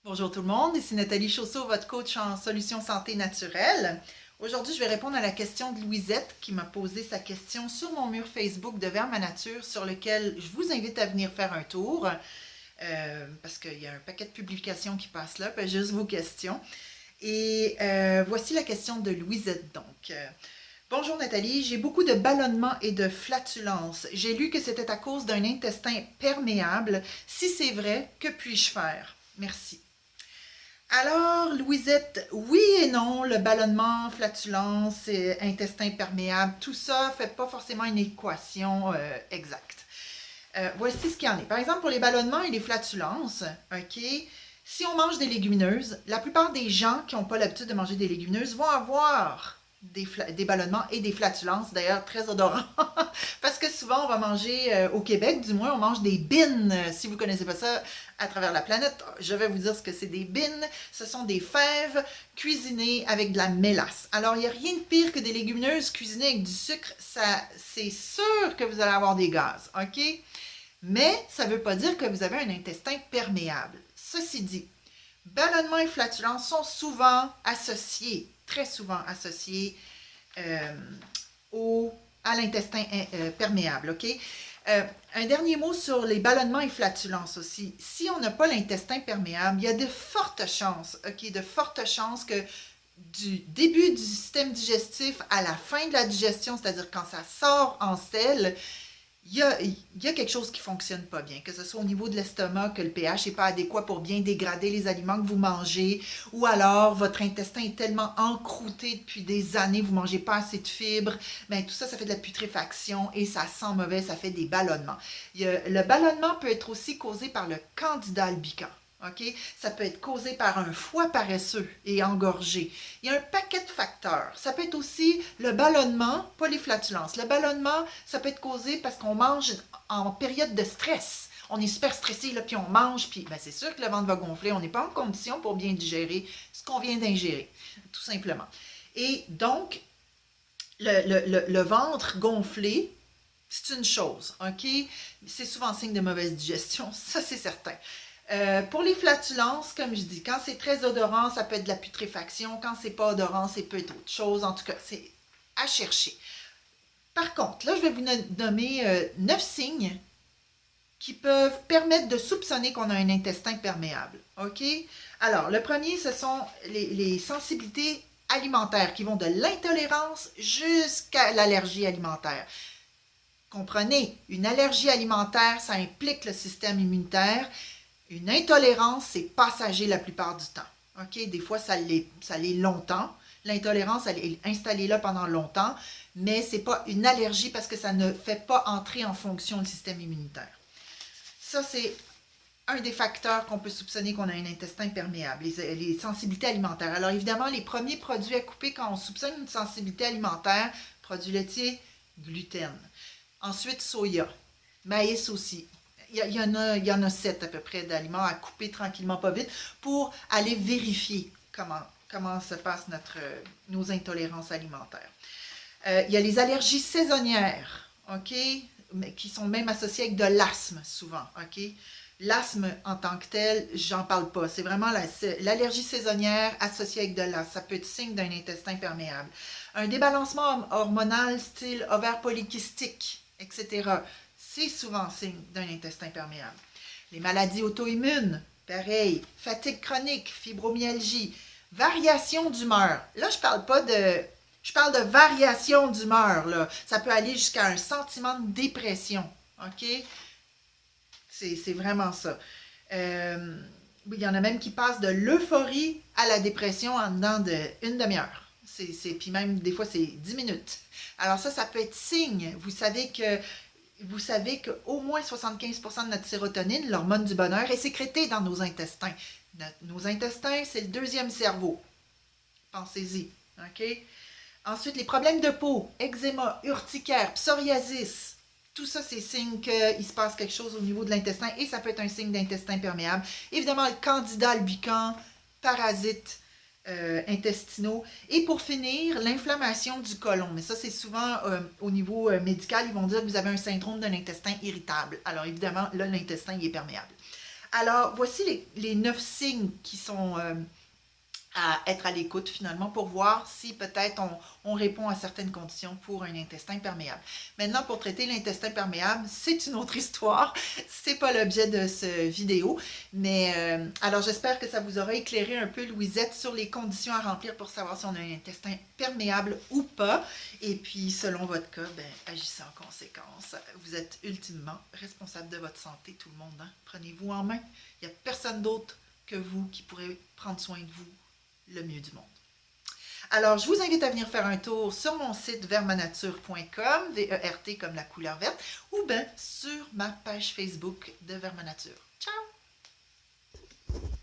Bonjour tout le monde, ici Nathalie Chausseau, votre coach en solutions santé naturelle. Aujourd'hui, je vais répondre à la question de Louisette qui m'a posé sa question sur mon mur Facebook de Vers ma nature sur lequel je vous invite à venir faire un tour parce qu'il y a un paquet de publications qui passent là, puis juste vos questions. Et voici la question de Louisette donc. Bonjour Nathalie, j'ai beaucoup de ballonnements et de flatulences. J'ai lu que c'était à cause d'un intestin perméable. Si c'est vrai, que puis-je faire? Merci. Alors, Louisette, oui et non, le ballonnement, flatulence, intestin perméable, tout ça fait pas forcément une équation exacte. Voici ce qu'il y en est. Par exemple, pour les ballonnements et les flatulences, OK, si on mange des légumineuses, la plupart des gens qui n'ont pas l'habitude de manger des légumineuses vont avoir des ballonnements et des flatulences, d'ailleurs très odorants, parce que souvent on va manger, au Québec du moins, on mange des bines. Si vous ne connaissez pas ça à travers la planète, je vais vous dire ce que c'est des bines. Ce sont des fèves cuisinées avec de la mélasse. Alors, il n'y a rien de pire que des légumineuses cuisinées avec du sucre. Ça, c'est sûr que vous allez avoir des gaz, OK? Mais ça ne veut pas dire que vous avez un intestin perméable. Ceci dit, ballonnement et flatulence sont souvent associés, très souvent associés euh, à l'intestin perméable, OK? Un dernier mot sur les ballonnements et flatulences aussi. Si on n'a pas l'intestin perméable, il y a de fortes chances, OK, de fortes chances que du début du système digestif à la fin de la digestion, c'est-à-dire quand ça sort en selle, il y a quelque chose qui ne fonctionne pas bien, que ce soit au niveau de l'estomac, que le pH n'est pas adéquat pour bien dégrader les aliments que vous mangez, ou alors votre intestin est tellement encrouté depuis des années, vous ne mangez pas assez de fibres, bien, tout ça, ça fait de la putréfaction et ça sent mauvais, ça fait des ballonnements. Le ballonnement peut être aussi causé par le candida albicans. OK? Ça peut être causé par un foie paresseux et engorgé. Il y a un paquet de facteurs. Ça peut être aussi le ballonnement, pas les flatulences. Le ballonnement, ça peut être causé parce qu'on mange en période de stress. On est super stressé, là, puis on mange, puis ben, c'est sûr que le ventre va gonfler. On n'est pas en condition pour bien digérer ce qu'on vient d'ingérer, tout simplement. Et donc, le ventre gonflé, c'est une chose, OK? C'est souvent signe de mauvaise digestion, ça c'est certain. Pour les flatulences, comme je dis, quand c'est très odorant, ça peut être de la putréfaction. Quand c'est pas odorant, c'est peut être autre chose. En tout cas, c'est à chercher. Par contre, là, je vais vous nommer 9 signes qui peuvent permettre de soupçonner qu'on a un intestin perméable. OK? Alors, le premier, ce sont les sensibilités alimentaires qui vont de l'intolérance jusqu'à l'allergie alimentaire. Comprenez, une allergie alimentaire, ça implique le système immunitaire. Une intolérance, c'est passager la plupart du temps. OK? Des fois, ça l'est longtemps. L'intolérance, elle est installée là pendant longtemps, mais ce n'est pas une allergie parce que ça ne fait pas entrer en fonction le système immunitaire. Ça, c'est un des facteurs qu'on peut soupçonner qu'on a un intestin perméable, les sensibilités alimentaires. Alors évidemment, les premiers produits à couper quand on soupçonne une sensibilité alimentaire, produits laitiers, gluten. Ensuite, soya, maïs aussi. Il y en a 7 à peu près d'aliments à couper tranquillement, pas vite, pour aller vérifier comment se passent nos intolérances alimentaires. Il y a les allergies saisonnières, OK, qui sont même associées avec de l'asthme souvent, OK. L'asthme en tant que tel, j'en parle pas. C'est vraiment l'allergie saisonnière associée avec de l'asthme. Ça peut être signe d'un intestin perméable. Un débalancement hormonal style ovaire polykystique, etc. C'est souvent signe d'un intestin perméable. Les maladies auto-immunes, pareil. Fatigue chronique, fibromyalgie, variation d'humeur. Là, je parle de variation d'humeur, là. Ça peut aller jusqu'à un sentiment de dépression, OK? C'est vraiment ça. Oui, il y en a même qui passent de l'euphorie à la dépression en dedans d'une demi-heure. Puis même, des fois, c'est 10 minutes. Alors ça peut être signe. Vous savez qu'au moins 75% de notre sérotonine, l'hormone du bonheur, est sécrétée dans nos intestins. Nos intestins, c'est le deuxième cerveau. Pensez-y. OK? Ensuite, les problèmes de peau, eczéma, urticaire, psoriasis. Tout ça, c'est signe qu'il se passe quelque chose au niveau de l'intestin et ça peut être un signe d'intestin perméable. Évidemment, le candida albicans, parasites intestinaux. Et pour finir, l'inflammation du côlon. Mais ça, c'est souvent au niveau médical, ils vont dire que vous avez un syndrome d'un intestin irritable. Alors évidemment, là, l'intestin, il est perméable. Alors, voici les 9 signes qui sont à être à l'écoute finalement pour voir si peut-être on répond à certaines conditions pour un intestin perméable. Maintenant, pour traiter l'intestin perméable, c'est une autre histoire. C'est pas l'objet de ce vidéo, mais alors j'espère que ça vous aura éclairé un peu, Louisette, sur les conditions à remplir pour savoir si on a un intestin perméable ou pas. Et puis, selon votre cas, ben, agissez en conséquence. Vous êtes ultimement responsable de votre santé, tout le monde. Hein? Prenez-vous en main. Il n'y a personne d'autre que vous qui pourrait prendre soin de vous le mieux du monde. Alors, je vous invite à venir faire un tour sur mon site vermanature.com, V-E-R-T comme la couleur verte, ou bien sur ma page Facebook de Vermanature.